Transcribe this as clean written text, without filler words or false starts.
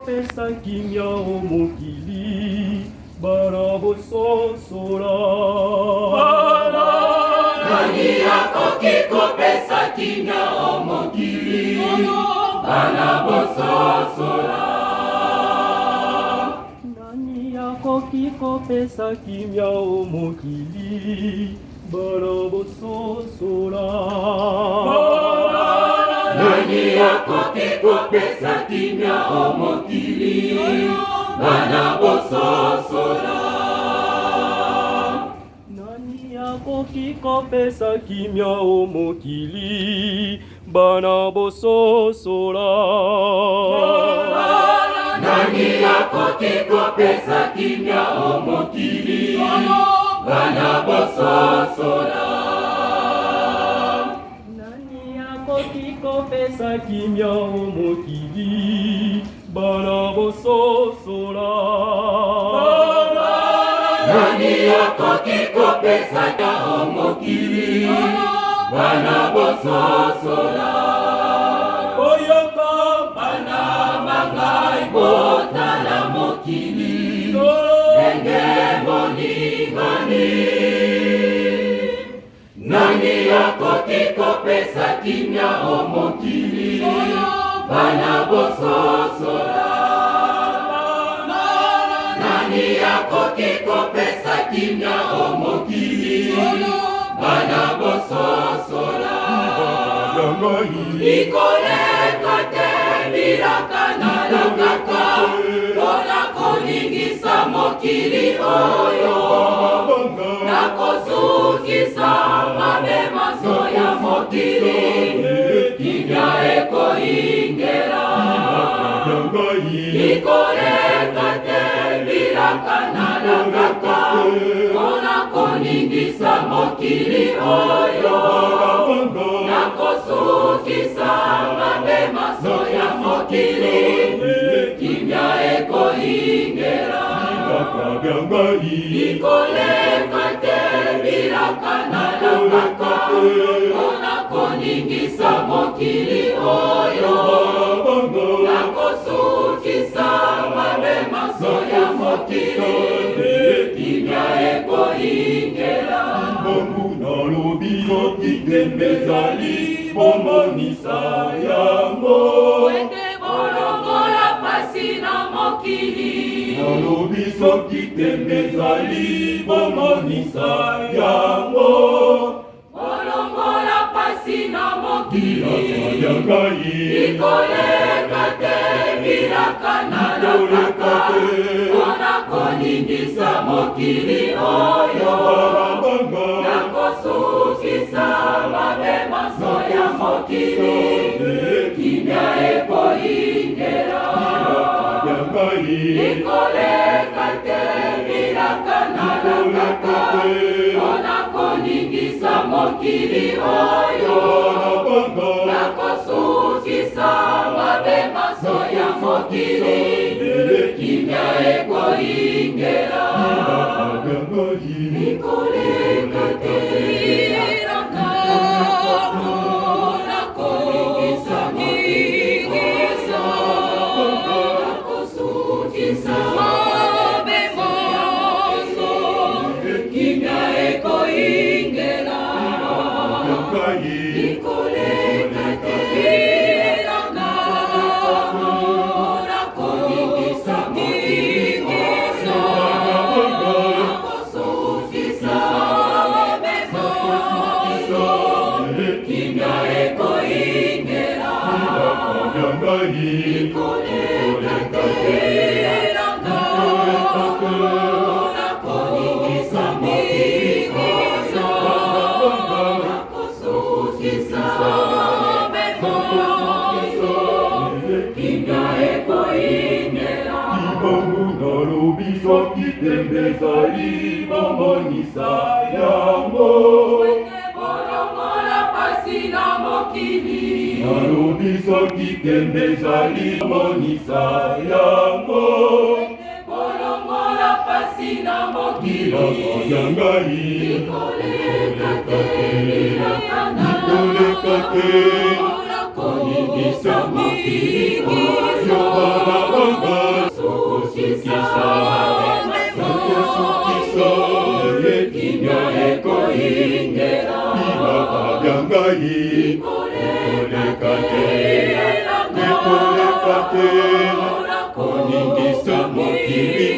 pesa kimia omokili bana bososola. Nani akoki kopesa kimia omokili bana bososola. Nani akoki kopesa kimia omokili bana bososola. Nani akoki kopesa kimia omokili bana bososola. Nani akoki kopesa kimia omokili bana bososola. Nani akoki kopesa kimia omokili bana bososola. Nani akoki kopesa kimia omokili bana bososola. Nani akoki kopesa kimia omokili bana bososola. Oyoka bana bangai botala mokili ndenge bolingani. Nani akoki kopesa kimia omokili bana bososola. Nani akoki kopesa kimia omokili bana bososola. Ikoleka te bilaka na langaka mpona koningisa mokili oyo na kozukisa mabemaso ya mokili kimia ekoingela. Ikoleka te bilaka na langaka mpona koningisa mokili oyo na kozukisa mabemaso ya mokili kimia ekoingela. Ikoleka te bilaka na langaka mpona koningisa mokili oyo na kozukisa mabemaso ya mokili kimia ekoingela. nalobi soki tembe ezali bomonisa yango. Wende bolongola pasi na mokili. Nalobi soki tembe ezali bomonisa yango. Bolongola pasi na mokili. Ikoleka te bilaka na langaka mpona koningisa mokili oyo na kozukisa mabemaso ya mokili kimia ekoingela. Ikoleka te bilaka na langaka mpona koningisa mokili oyo na kozukisa mabemaso ya mokili kimia ekoingela. Ikoleka te bilaka mpona koningisa mokili na kozukisa mabemaso kimia ekoingela. Ikoleka te bilaka mpona koningisa mokili na kozukisa mabemaso kimia ekoingela. Ikoleka te bilaka mpona koningisa mokili na kozukisa mabemaso kimia ekoingela. nalobi soki tembe ezali bomonisa yango. Bolongola pasi na mokili. Nalobi soki tembe ezali bomonisa yango. Bolongola pasi na mokili. Ikoleka te bilaka na langaka mpona koningisa mokili oyo sukisa sukisa kimya eko ingera ibaka byangai kolekate koningisa mokili